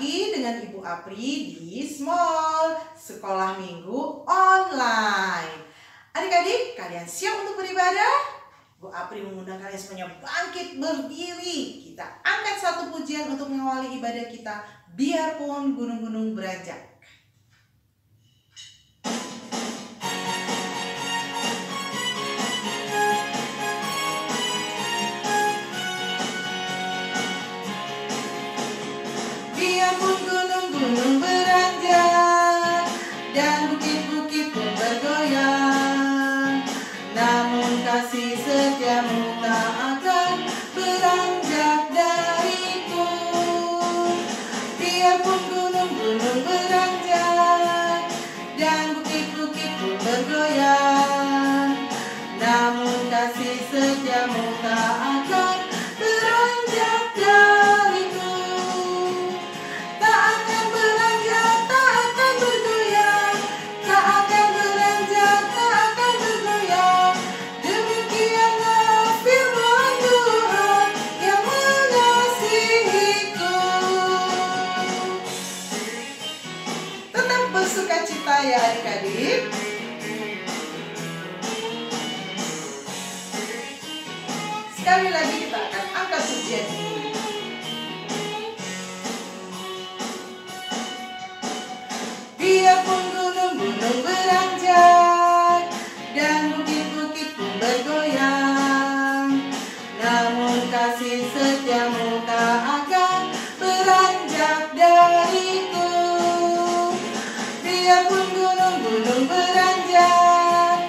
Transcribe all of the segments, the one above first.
lagi dengan Ibu Apri di Small Sekolah Minggu Online. Adik-adik, kalian siap untuk beribadah? Ibu Apri mengundang kalian semuanya bangkit berdiri. Kita angkat satu pujian untuk mengawali ibadah kita, biarpun gunung-gunung beranjak. Biarpun gunung-gunung beranjak dan bukit-bukit pun bergoyang, namun kasih setiamu tak akan beranjak dariku. Biarpun gunung-gunung beranjak dan bukit-bukit pun bergoyang, namun kasih setiamu tak akan beranjak dariku. Sukacita ya adik-adik. Sekali lagi kita akan angkat pujian ini. Biarpun gunung-gunung beranjak dan bukit-bukit pun bergoyang, namun kasih setiamu tak akan beranjak dariku. Biarpun gunung-gunung beranjak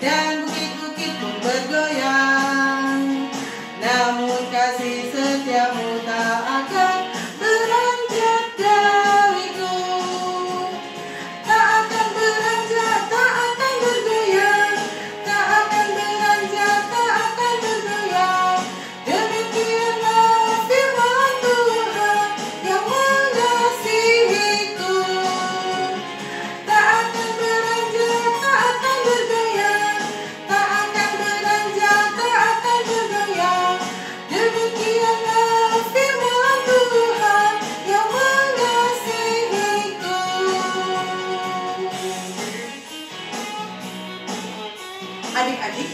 dan bukit-bukit pun bergoyang, namun kasih setiamu tak akan beranjak dariku. Tak akan beranjak, tak akan bergoyang, tak akan beranjak, tak akan bergoyang. Demikianlah firman Tuhan yang mengasihiku. Adik-adik,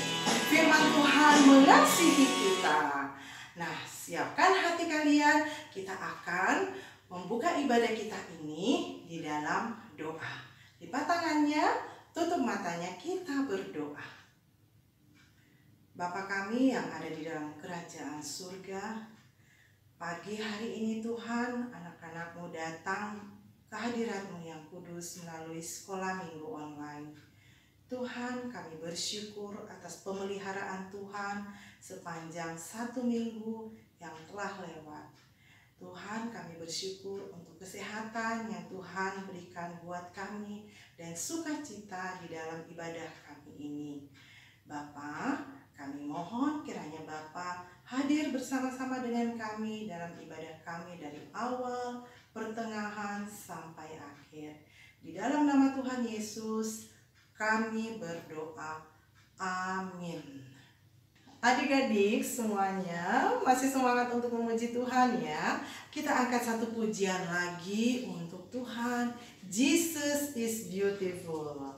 firman Tuhan mengasihi kita. Nah, siapkan hati kalian, kita akan membuka ibadah kita ini di dalam doa. Lipat tangannya, tutup matanya, kita berdoa. Bapa kami yang ada di dalam kerajaan surga, pagi hari ini Tuhan, anak-anak-Mu datang ke hadirat-Mu yang kudus melalui sekolah minggu online. Tuhan, kami bersyukur atas pemeliharaan Tuhan sepanjang 1 minggu yang telah lewat. Tuhan, kami bersyukur untuk kesehatan yang Tuhan berikan buat kami dan sukacita di dalam ibadah kami ini. Bapa, kami mohon kiranya Bapa hadir bersama-sama dengan kami dalam ibadah kami dari awal, pertengahan, sampai akhir. Di dalam nama Tuhan Yesus, kami berdoa. Amin. Adik-adik semuanya masih semangat untuk memuji Tuhan ya. Kita angkat satu pujian lagi untuk Tuhan. Jesus is beautiful.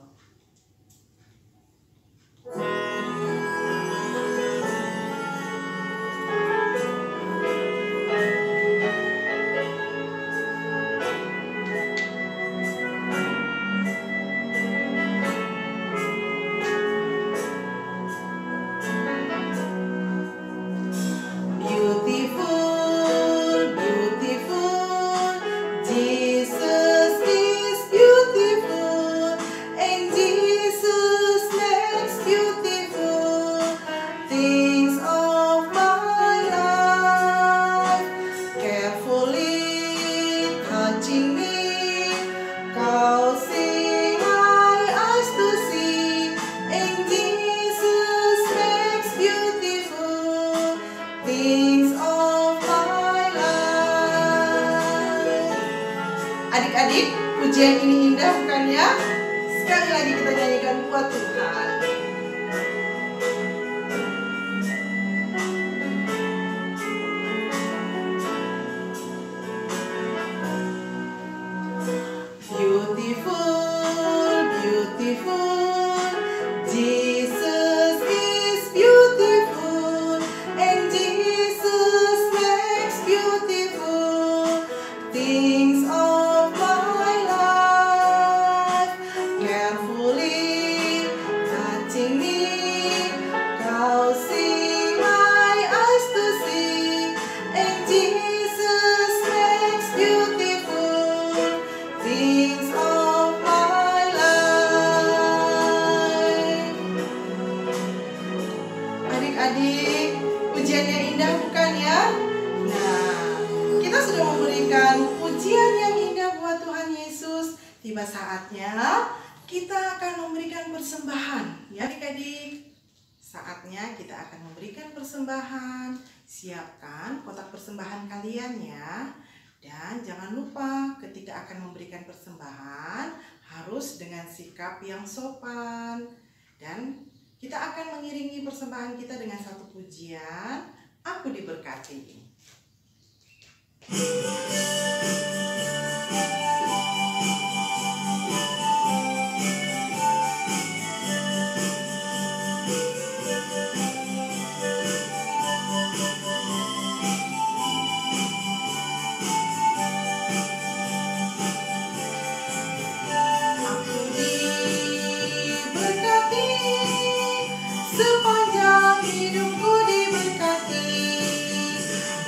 Adik-adik, pujian ini indah bukan ya? Sekali lagi kita nyanyikan buat Tuhan. tiba saatnya kita akan memberikan persembahan. Ya adik-adik, saatnya kita akan memberikan persembahan. Siapkan kotak persembahan kalian ya. Dan jangan lupa ketika akan memberikan persembahan harus dengan sikap yang sopan. Dan kita akan mengiringi persembahan kita dengan satu pujian, Aku Diberkati. Sepanjang hidupku diberkati,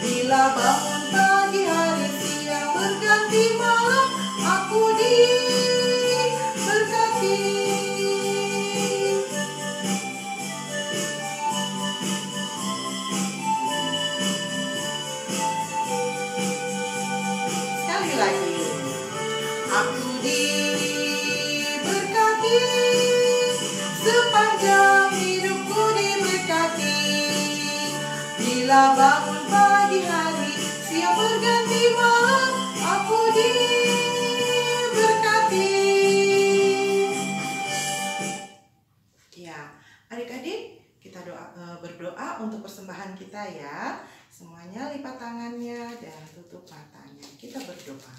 bila bangun pagi hari siang berganti malam, aku diberkati. Sekali lagi, aku diberkati, sepanjang hidupku diberkati, bila bangun pagi hari siang berganti malam, aku diberkati. Ya, adik-adik, kita berdoa untuk persembahan kita ya. Semuanya lipat tangannya dan tutup matanya. Kita berdoa.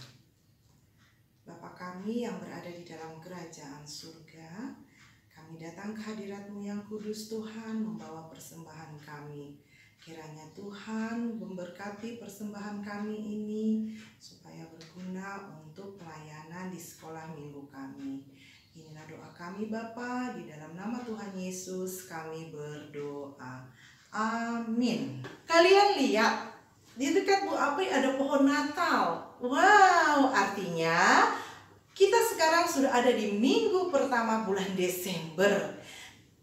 Bapa kami yang berada di dalam kerajaan surga, kami datang ke hadirat-Mu yang kudus Tuhan, membawa persembahan kami. Kiranya Tuhan memberkati persembahan kami ini supaya berguna untuk pelayanan di sekolah minggu kami. Inilah doa kami Bapa, di dalam nama Tuhan Yesus kami berdoa. Amin. Kalian lihat, di dekat Bu Apri ada pohon Natal. Wow, artinya kita sekarang sudah ada di minggu pertama bulan Desember.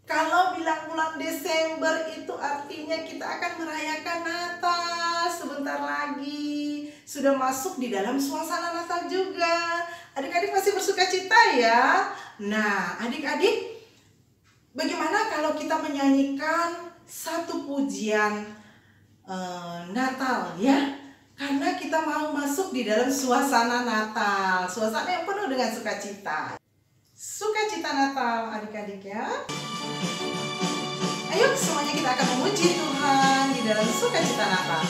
Kalau bilang bulan Desember itu artinya kita akan merayakan Natal sebentar lagi. Sudah masuk di dalam suasana Natal juga. Adik-adik masih bersuka cita ya. Nah, adik-adik, bagaimana kalau kita menyanyikan satu pujian Natal ya? Karena kita mau masuk di dalam suasana Natal, suasana yang penuh dengan sukacita. Sukacita Natal adik-adik ya. Ayo semuanya kita akan memuji Tuhan di dalam sukacita Natal.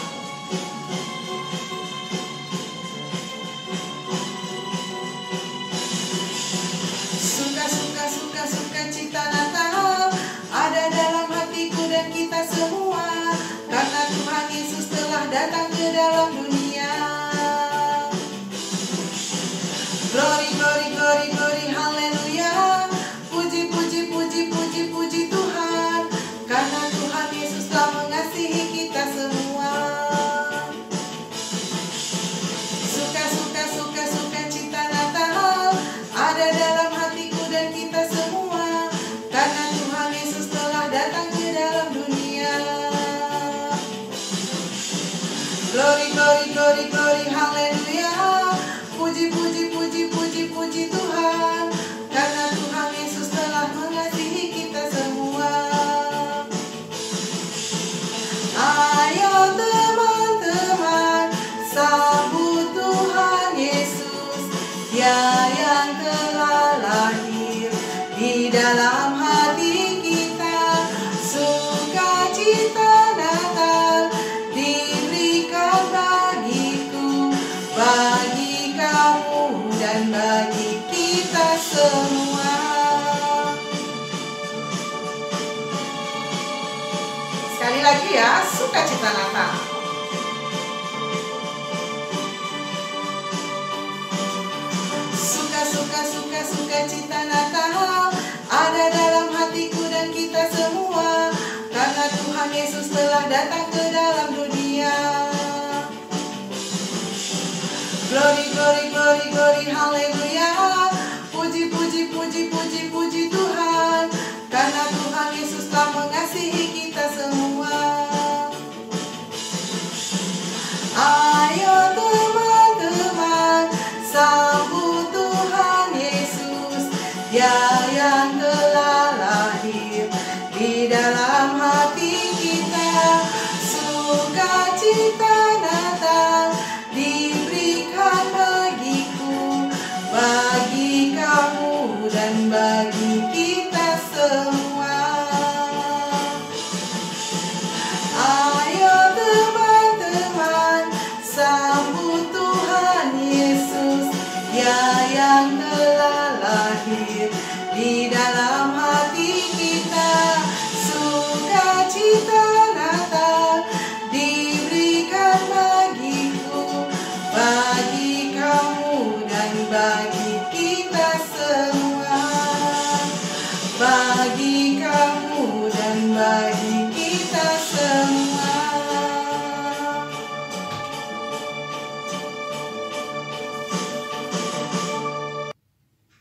Sukacita Natal ada dalam hatiku dan kita semua, karena Tuhan Yesus telah datang ke dalam dunia. Glory, glory, glory, glory, haleluya. Puji, puji, puji, puji, puji Tuhan, karena Tuhan Yesus telah mengasihi kita semua. Sukacita Natal ada dalam hatiku dan kita semua, karena Tuhan Yesus telah datang ke dalam dunia. Glory, glory, glory, glory, haleluya. Puji, puji, puji, puji, puji Tuhan, karena Tuhan Yesus telah mengasihi kita semua. Ayo teman-teman, sambut Tuhan Yesus, Dia yang telah lahir di dalam hati kita. Sukacita Natal diberikan bagiku, bagi kamu dan bagi kita semua. Sekali lagi ya, sukacita Natal. Sukacita Natal ada dalam hatiku dan kita semua, karena Tuhan Yesus telah datang ke dalam dunia. Glory, glory, glory, glory, haleluya. Puji, puji, puji, puji, puji Tuhan, karena Tuhan Yesus telah mengasihi kita semua. Ayo teman-teman, sambut Tuhan yang telah lahir di dalam hati kita. Sukacita Natal diberikan bagiku, bagi kamu dan bagi kita semua. Bagi kamu dan bagi kita semua.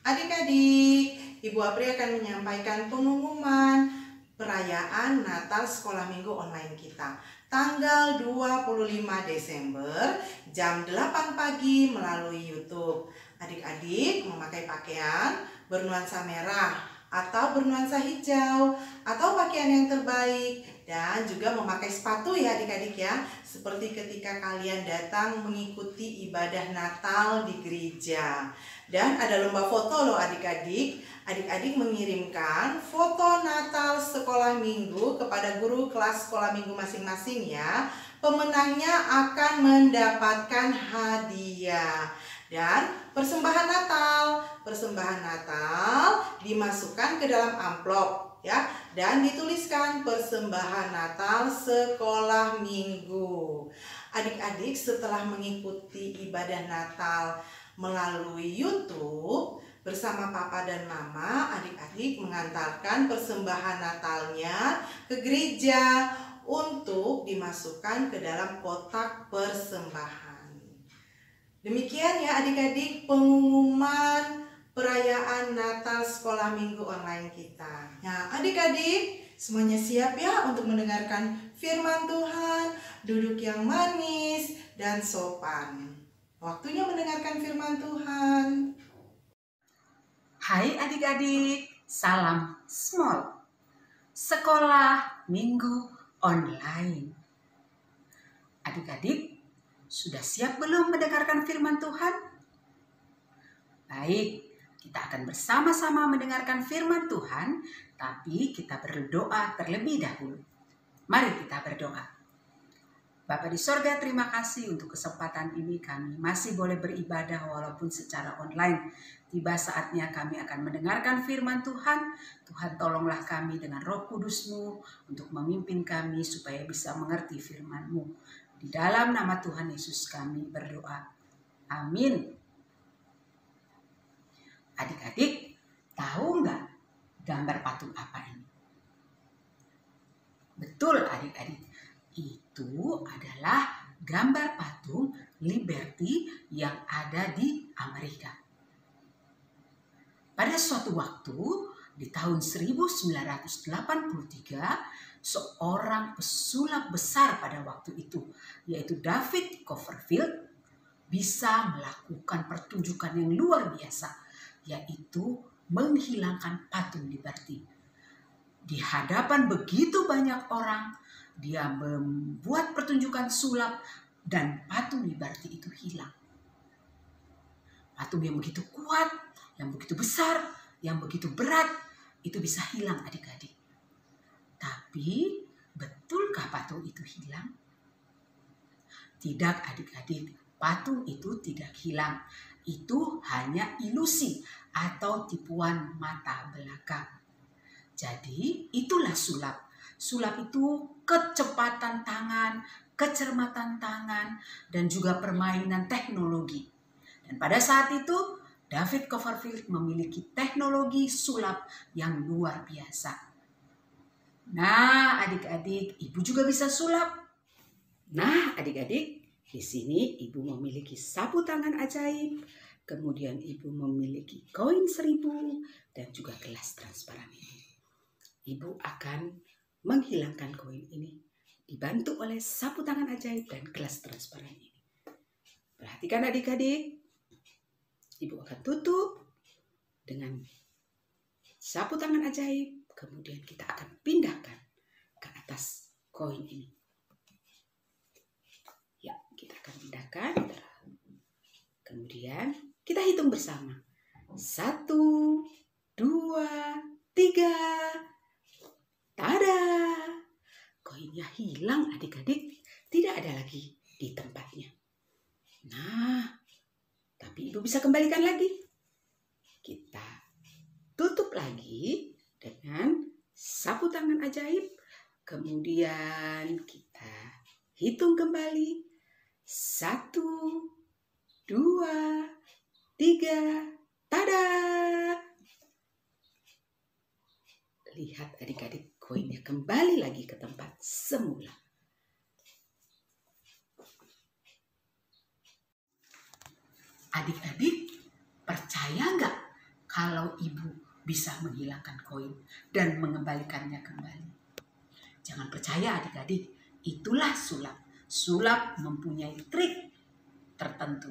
Adik-adik, Ibu Apri akan menyampaikan pengumuman perayaan Natal Sekolah Minggu online kita tanggal 25 Desember jam 8 pagi melalui YouTube. Adik-adik memakai pakaian bernuansa merah atau bernuansa hijau atau pakaian yang terbaik, dan juga memakai sepatu ya adik-adik ya, seperti ketika kalian datang mengikuti ibadah Natal di gereja. Dan ada lomba foto loh adik-adik. Adik-adik mengirimkan foto Natal sekolah minggu kepada guru kelas sekolah minggu masing-masing ya. Pemenangnya akan mendapatkan hadiah. Dan persembahan Natal dimasukkan ke dalam amplop ya, dan dituliskan persembahan Natal sekolah minggu. Adik-adik setelah mengikuti ibadah Natal melalui YouTube bersama Papa dan Mama, adik-adik mengantarkan persembahan Natalnya ke gereja untuk dimasukkan ke dalam kotak persembahan. Demikian ya adik-adik pengumuman perayaan Natal Sekolah Minggu online kita. Nah adik-adik semuanya siap ya untuk mendengarkan firman Tuhan, duduk yang manis dan sopan. Waktunya mendengarkan firman Tuhan. Hai adik-adik, salam small. Sekolah Minggu online. Adik-adik, sudah siap belum mendengarkan firman Tuhan? Baik, kita akan bersama-sama mendengarkan firman Tuhan, tapi kita berdoa terlebih dahulu. Mari kita berdoa. Bapa di sorga, terima kasih untuk kesempatan ini kami masih boleh beribadah walaupun secara online. Tiba saatnya kami akan mendengarkan firman Tuhan. Tuhan tolonglah kami dengan Roh Kudus-Mu untuk memimpin kami supaya bisa mengerti firman-Mu. Di dalam nama Tuhan Yesus kami berdoa. Amin. Adik-adik, tahu nggak gambar patung apa ini? Betul adik-adik, itu adalah gambar patung Liberty yang ada di Amerika. Pada suatu waktu di tahun 1983, seorang pesulap besar pada waktu itu, yaitu David Copperfield, bisa melakukan pertunjukan yang luar biasa, yaitu menghilangkan patung Liberty. Di hadapan begitu banyak orang, dia membuat pertunjukan sulap dan patung Liberty itu hilang. Patung yang begitu kuat, yang begitu besar, yang begitu berat, itu bisa hilang adik-adik. Tapi betulkah patung itu hilang? Tidak adik-adik, patung itu tidak hilang. Itu hanya ilusi atau tipuan mata belaka. Jadi itulah sulap. Sulap itu kecepatan tangan, kecermatan tangan, dan juga permainan teknologi. Dan pada saat itu David Copperfield memiliki teknologi sulap yang luar biasa. Nah, adik-adik, ibu juga bisa sulap. Nah, adik-adik, di sini ibu memiliki sapu tangan ajaib, kemudian ibu memiliki koin 1000 dan juga gelas transparan ini. Ibu akan menghilangkan koin ini dibantu oleh sapu tangan ajaib dan gelas transparan ini. Perhatikan adik-adik, ibu akan tutup dengan sapu tangan ajaib. Kemudian kita akan pindahkan ke atas koin ini. Ya, kita akan pindahkan. Kemudian kita hitung bersama. 1, 2, 3. Tada! Koinnya hilang adik-adik. Tidak ada lagi di tempatnya. Nah, tapi ibu bisa kembalikan lagi. tutup lagi dengan sapu tangan ajaib. Kemudian kita hitung kembali. 1, 2, 3. Tada! Lihat adik-adik, koinnya kembali lagi ke tempat semula. Adik-adik, percaya nggak kalau ibu bisa menghilangkan koin dan mengembalikannya kembali? Jangan percaya adik-adik, itulah sulap. Sulap mempunyai trik tertentu.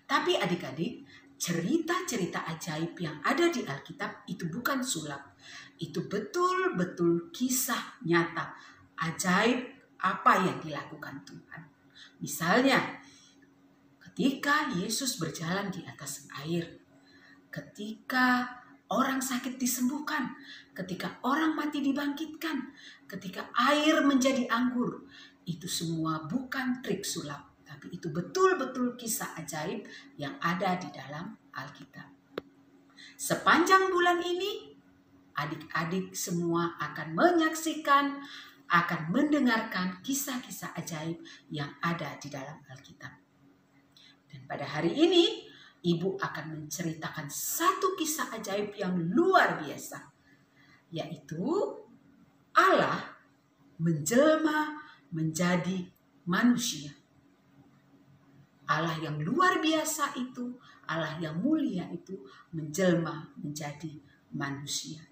Tapi adik-adik, cerita-cerita ajaib yang ada di Alkitab itu bukan sulap. Itu betul-betul kisah nyata, ajaib apa yang dilakukan Tuhan. Misalnya, ketika Yesus berjalan di atas air, ketika orang sakit disembuhkan, ketika orang mati dibangkitkan, ketika air menjadi anggur, itu semua bukan trik sulap, tapi itu betul-betul kisah ajaib yang ada di dalam Alkitab. Sepanjang bulan ini, adik-adik semua akan menyaksikan, akan mendengarkan kisah-kisah ajaib yang ada di dalam Alkitab. Dan pada hari ini, Ibu akan menceritakan satu kisah ajaib yang luar biasa, yaitu Allah menjelma menjadi manusia. Allah yang luar biasa itu, Allah yang mulia itu menjelma menjadi manusia.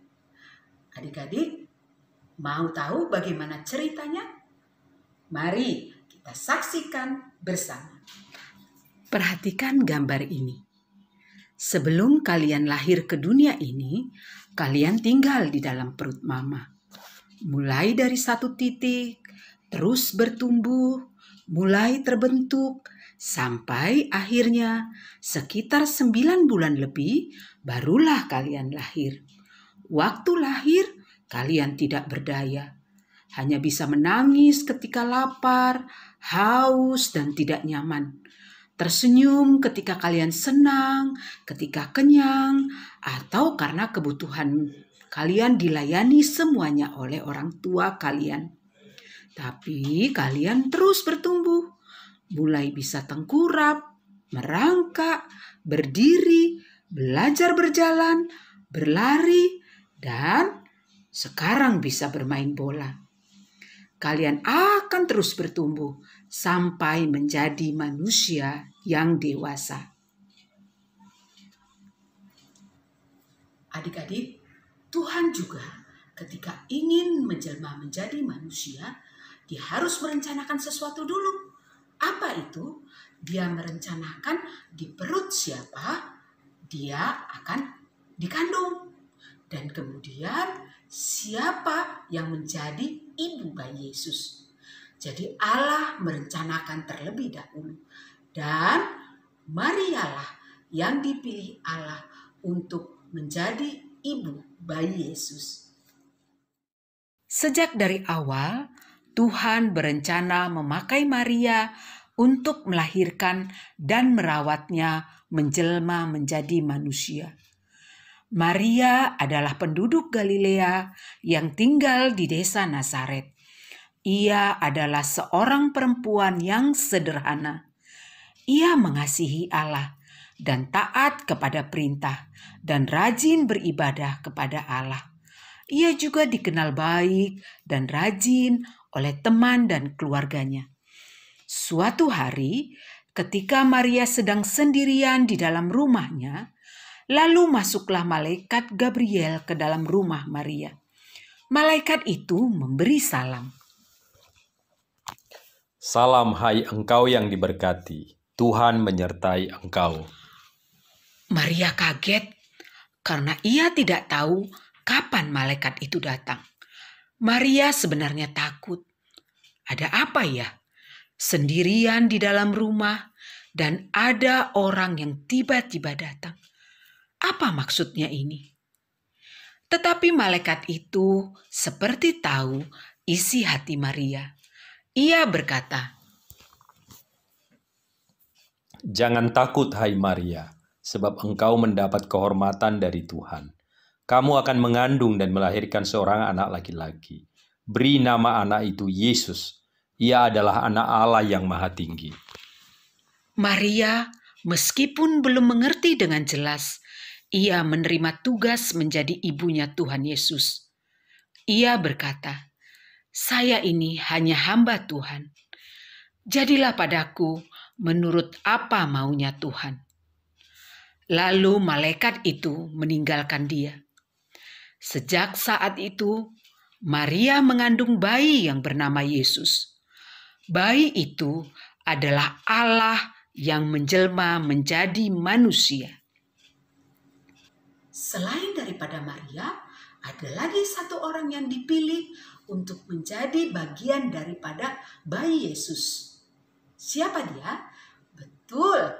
Adik-adik, mau tahu bagaimana ceritanya? Mari kita saksikan bersama. Perhatikan gambar ini. Sebelum kalian lahir ke dunia ini, kalian tinggal di dalam perut mama. Mulai dari satu titik, terus bertumbuh, mulai terbentuk, sampai akhirnya sekitar 9 bulan lebih, barulah kalian lahir. Waktu lahir, kalian tidak berdaya. Hanya bisa menangis ketika lapar, haus, dan tidak nyaman. Tersenyum ketika kalian senang, ketika kenyang, atau karena kebutuhan kalian dilayani semuanya oleh orang tua kalian. Tapi kalian terus bertumbuh, mulai bisa tengkurap, merangkak, berdiri, belajar berjalan, berlari, dan sekarang bisa bermain bola. Kalian akan terus bertumbuh sampai menjadi manusia yang dewasa. Adik-adik, Tuhan juga ketika ingin menjelma menjadi manusia, dia harus merencanakan sesuatu dulu. Apa itu? Dia merencanakan di perut siapa dia akan dikandung. Dan kemudian siapa yang menjadi ibu bayi Yesus. Jadi Allah merencanakan terlebih dahulu. Dan Marialah yang dipilih Allah untuk menjadi ibu bayi Yesus. Sejak dari awal, Tuhan berencana memakai Maria untuk melahirkan dan merawatnya menjelma menjadi manusia. Maria adalah penduduk Galilea yang tinggal di desa Nazaret. Ia adalah seorang perempuan yang sederhana. Ia mengasihi Allah dan taat kepada perintah dan rajin beribadah kepada Allah. Ia juga dikenal baik dan rajin oleh teman dan keluarganya. Suatu hari, ketika Maria sedang sendirian di dalam rumahnya, lalu masuklah malaikat Gabriel ke dalam rumah Maria. Malaikat itu memberi salam. Salam hai engkau yang diberkati, Tuhan menyertai engkau. Maria kaget karena ia tidak tahu kapan malaikat itu datang. Maria sebenarnya takut. Ada apa ya? Sendirian di dalam rumah dan ada orang yang tiba-tiba datang. Apa maksudnya ini? Tetapi malaikat itu seperti tahu isi hati Maria. Ia berkata, Jangan takut hai Maria, sebab engkau mendapat kehormatan dari Tuhan. Kamu akan mengandung dan melahirkan seorang anak laki-laki. Beri nama anak itu Yesus. Ia adalah anak Allah yang Maha Tinggi." Maria, meskipun belum mengerti dengan jelas, ia menerima tugas menjadi ibunya Tuhan Yesus. Ia berkata, "Saya ini hanya hamba Tuhan. Jadilah padaku menurut apa maunya Tuhan." Lalu malaikat itu meninggalkan dia. Sejak saat itu, Maria mengandung bayi yang bernama Yesus. Bayi itu adalah Allah yang menjelma menjadi manusia. Selain daripada Maria, ada lagi satu orang yang dipilih untuk menjadi bagian daripada bayi Yesus. Siapa dia? Betul,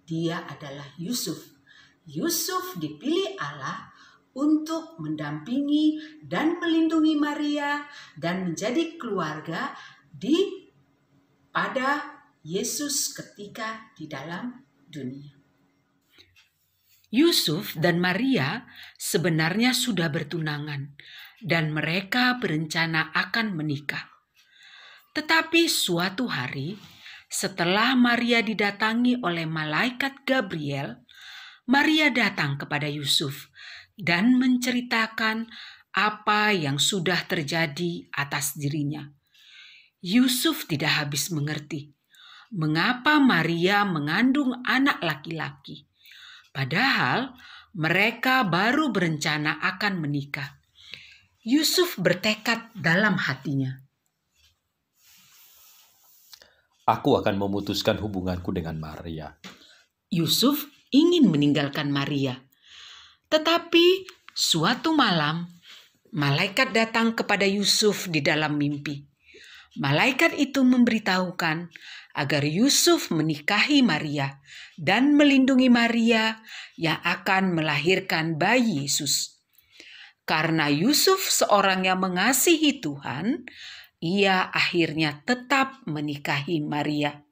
dia adalah Yusuf. Yusuf dipilih Allah untuk mendampingi dan melindungi Maria dan menjadi keluarga pada Yesus ketika di dalam dunia. Yusuf dan Maria sebenarnya sudah bertunangan dan mereka berencana akan menikah. Tetapi suatu hari, setelah Maria didatangi oleh malaikat Gabriel, Maria datang kepada Yusuf dan menceritakan apa yang sudah terjadi atas dirinya. Yusuf tidak habis mengerti mengapa Maria mengandung anak laki-laki. Padahal mereka baru berencana akan menikah. Yusuf bertekad dalam hatinya, "Aku akan memutuskan hubunganku dengan Maria." Yusuf ingin meninggalkan Maria. Tetapi suatu malam, malaikat datang kepada Yusuf di dalam mimpi. Malaikat itu memberitahukan agar Yusuf menikahi Maria dan melindungi Maria yang akan melahirkan bayi Yesus. Karena Yusuf seorang yang mengasihi Tuhan, ia akhirnya tetap menikahi Maria.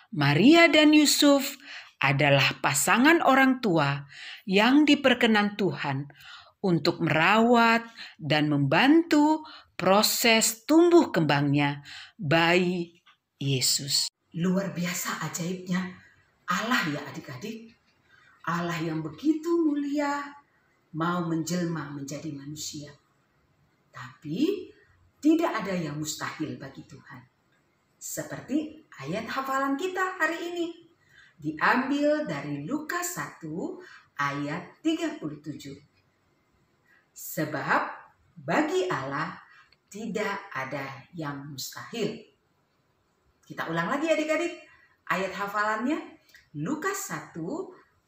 Maria dan Yusuf adalah pasangan orang tua yang diperkenan Tuhan untuk merawat dan membantu proses tumbuh kembangnya bayi Yesus. Luar biasa ajaibnya Allah ya adik-adik. Allah yang begitu mulia mau menjelma menjadi manusia. Tapi tidak ada yang mustahil bagi Tuhan. Seperti ayat hafalan kita hari ini. Diambil dari Lukas 1 ayat 37. Sebab bagi Allah tidak ada yang mustahil. Kita ulang lagi adik-adik. Ayat hafalannya Lukas 1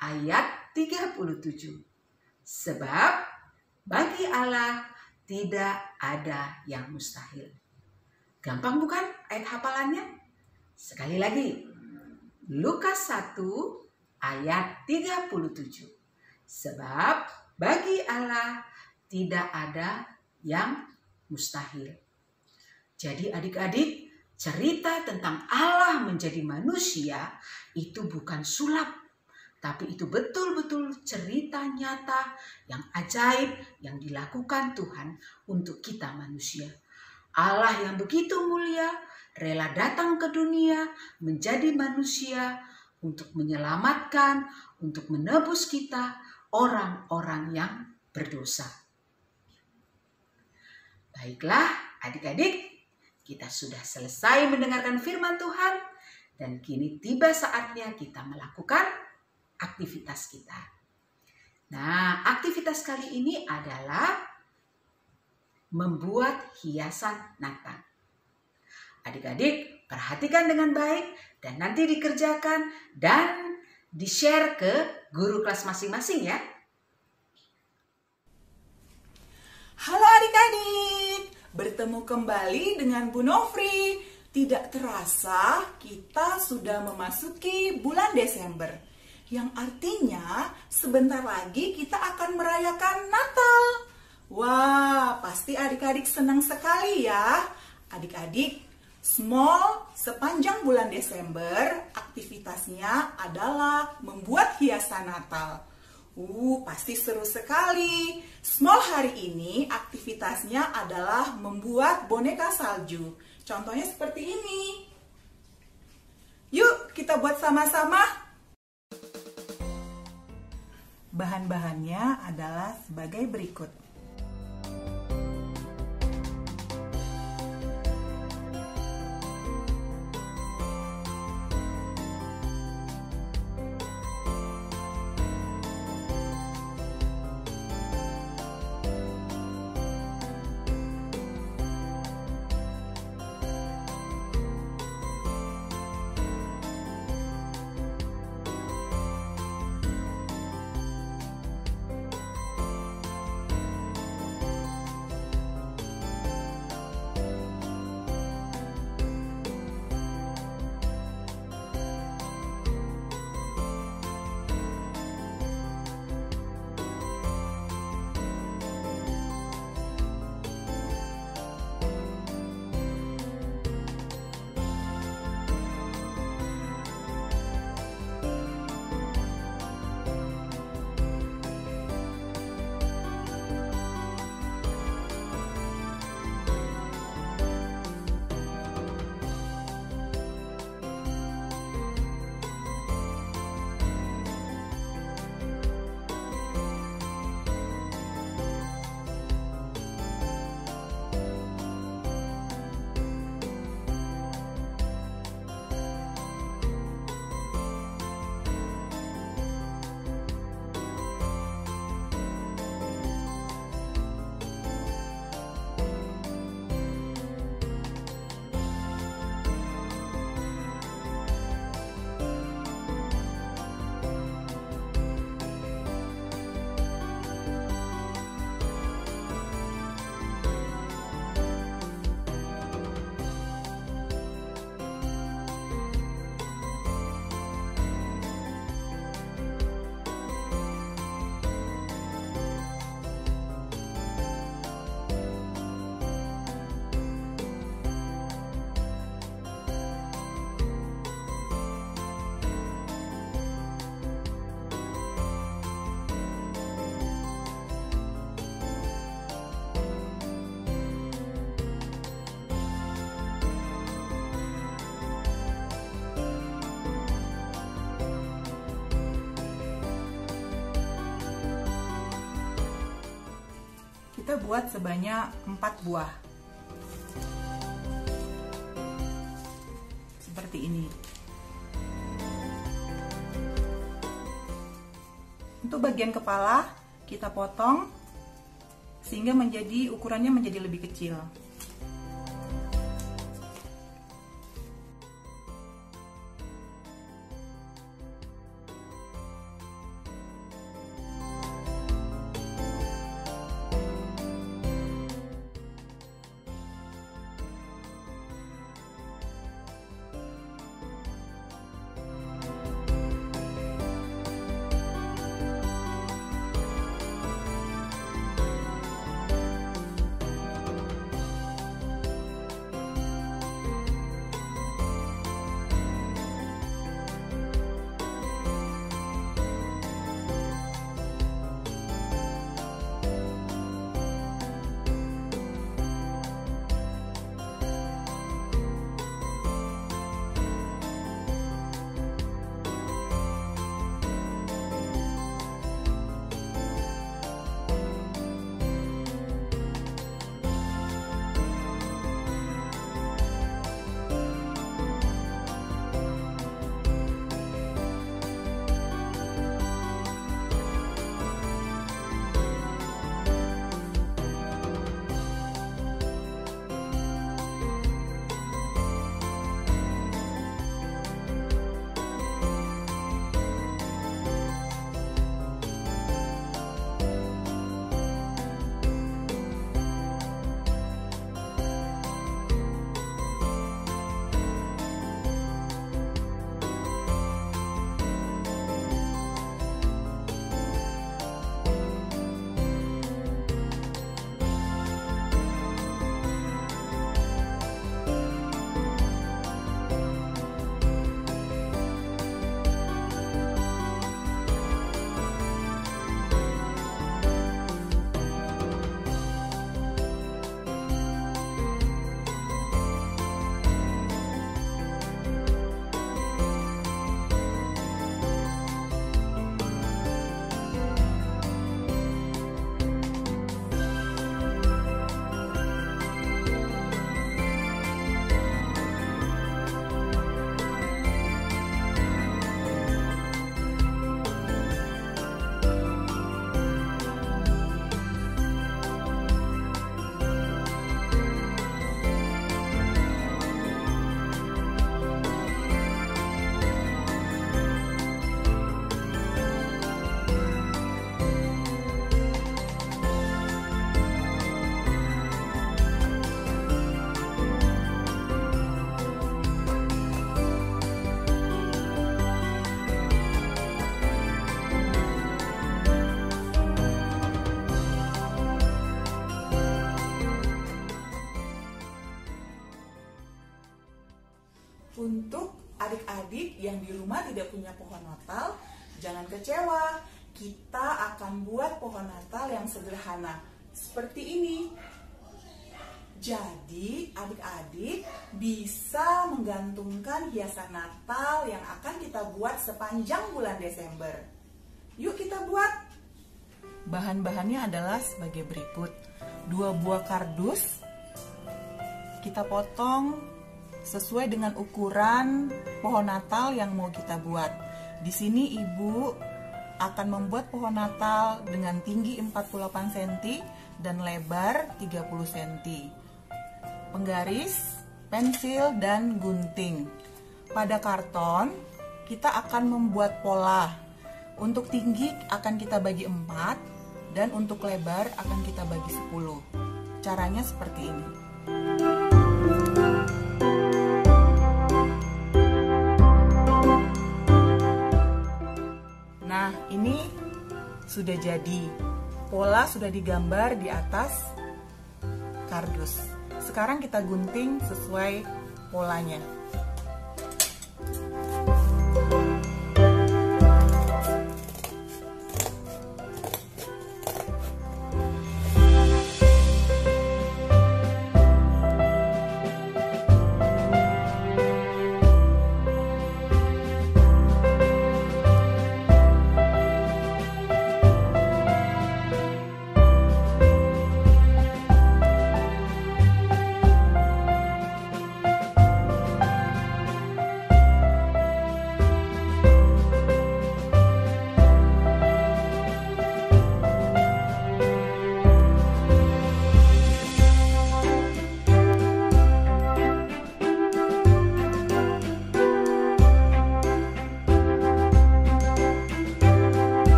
ayat 37. Sebab bagi Allah tidak ada yang mustahil. Gampang bukan ayat hafalannya? Sekali lagi. Lukas 1 ayat 37. Sebab bagi Allah tidak ada yang mustahil. Jadi adik-adik, cerita tentang Allah menjadi manusia itu bukan sulap, tapi itu betul-betul cerita nyata yang ajaib yang dilakukan Tuhan untuk kita manusia. Allah yang begitu mulia rela datang ke dunia menjadi manusia untuk menyelamatkan, untuk menebus kita orang-orang yang berdosa. Baiklah adik-adik, kita sudah selesai mendengarkan firman Tuhan dan kini tiba saatnya kita melakukan aktivitas kita. Nah, aktivitas kali ini adalah membuat hiasan Natal. Adik-adik, perhatikan dengan baik dan nanti dikerjakan dan di-share ke guru kelas masing-masing ya. Halo adik-adik, bertemu kembali dengan Bu Nofri. Tidak terasa kita sudah memasuki bulan Desember, yang artinya sebentar lagi kita akan merayakan Natal. Wah, pasti adik-adik senang sekali ya. Adik-adik, Small sepanjang bulan Desember aktivitasnya adalah membuat hiasan Natal. Pasti seru sekali. Small hari ini aktivitasnya adalah membuat boneka salju. Contohnya seperti ini. Yuk kita buat sama-sama. Bahan-bahannya adalah sebagai berikut. Kita buat sebanyak 4 buah. Seperti ini. Untuk bagian kepala kita potong sehingga ukurannya menjadi lebih kecil. yang di rumah tidak punya pohon Natal, jangan kecewa. Kita akan buat pohon Natal yang sederhana seperti ini. Jadi adik-adik bisa menggantungkan hiasan Natal yang akan kita buat sepanjang bulan Desember. Yuk kita buat. Bahan-bahannya adalah sebagai berikut. 2 buah kardus kita potong sesuai dengan ukuran pohon Natal yang mau kita buat. Di sini ibu akan membuat pohon Natal dengan tinggi 48 cm dan lebar 30 cm. Penggaris, pensil, dan gunting. Pada karton, kita akan membuat pola. Untuk tinggi akan kita bagi 4, dan untuk lebar akan kita bagi 10. Caranya seperti ini. Nah, ini sudah jadi. Pola sudah digambar di atas kardus. Sekarang kita gunting sesuai polanya.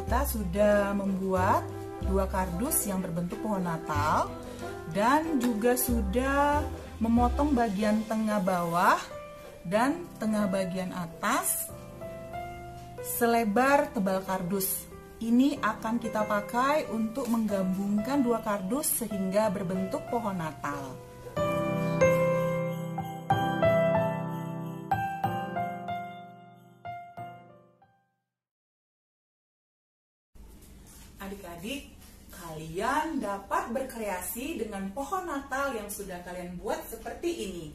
Kita sudah membuat 2 kardus yang berbentuk pohon Natal dan juga sudah memotong bagian tengah bawah dan tengah bagian atas selebar tebal kardus. Ini akan kita pakai untuk menggabungkan 2 kardus sehingga berbentuk pohon Natal. Adik-adik, kalian dapat berkreasi dengan pohon Natal yang sudah kalian buat seperti ini.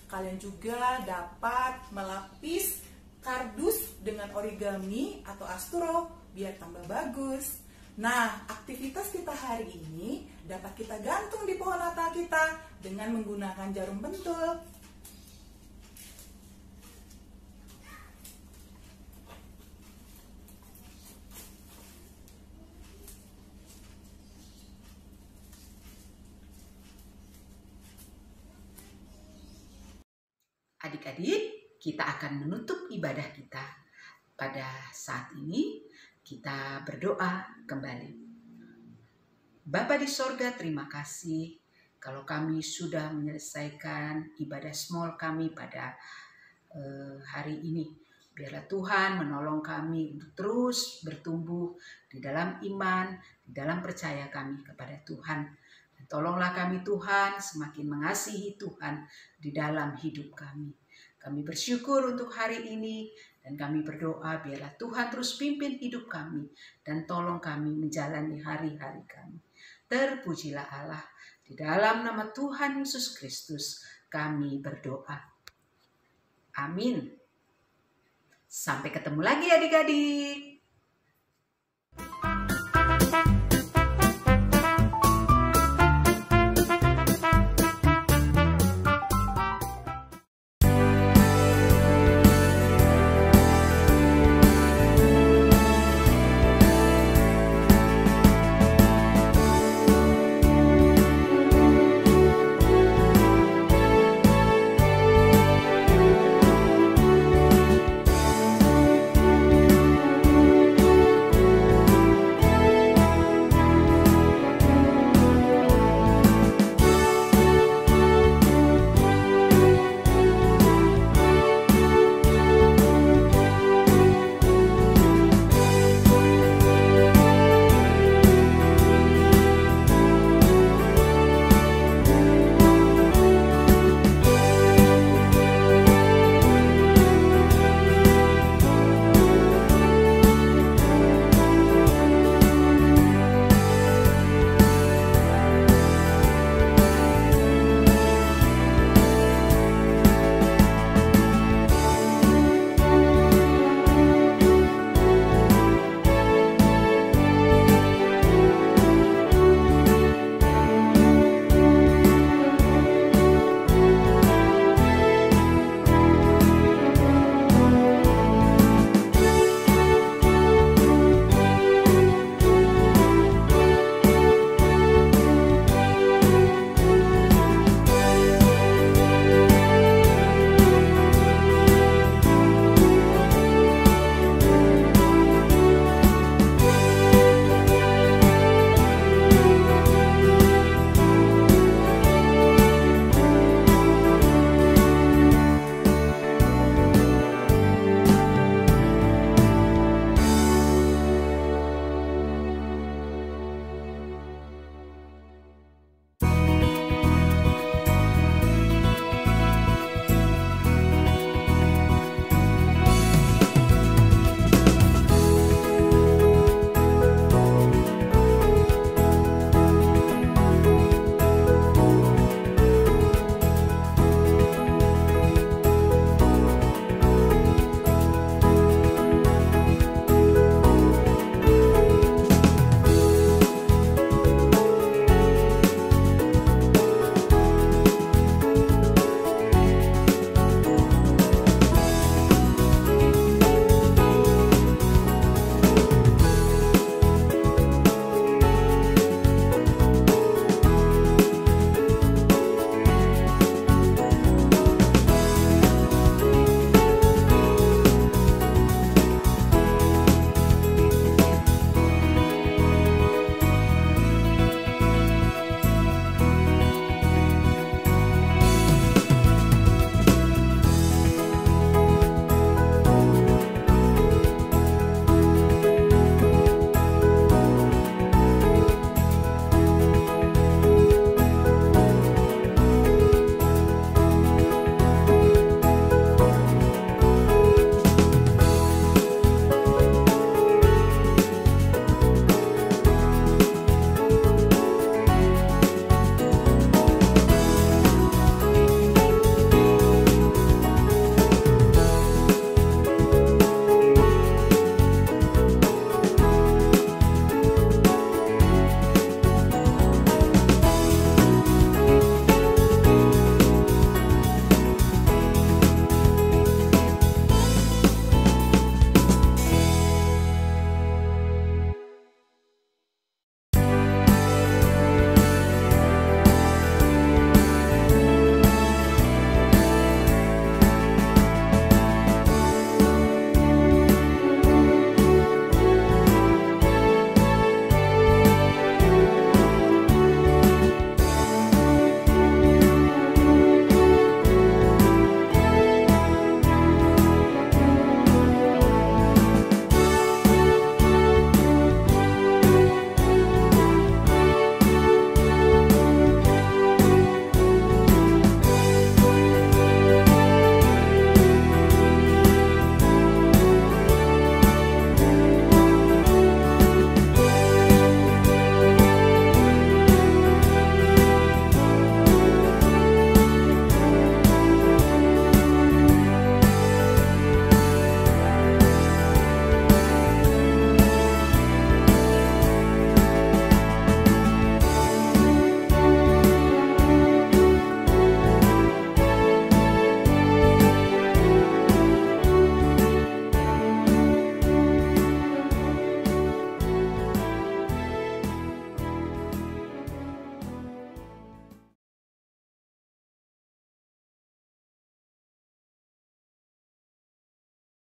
Kalian juga dapat melapis kardus dengan origami atau astro biar tambah bagus. Nah, aktivitas kita hari ini dapat kita gantung di pohon Natal kita dengan menggunakan jarum pentul. Adik-adik, kita akan menutup ibadah kita. Pada saat ini, kita berdoa kembali. Bapa di sorga, terima kasih kalau kami sudah menyelesaikan ibadah small kami pada hari ini. Biarlah Tuhan menolong kami untuk terus bertumbuh di dalam iman, di dalam percaya kami kepada Tuhan. Tolonglah kami Tuhan semakin mengasihi Tuhan di dalam hidup kami. Kami bersyukur untuk hari ini dan kami berdoa biarlah Tuhan terus pimpin hidup kami dan tolong kami menjalani hari-hari kami. Terpujilah Allah. Di dalam nama Tuhan Yesus Kristus kami berdoa. Amin. Sampai ketemu lagi adik-adik.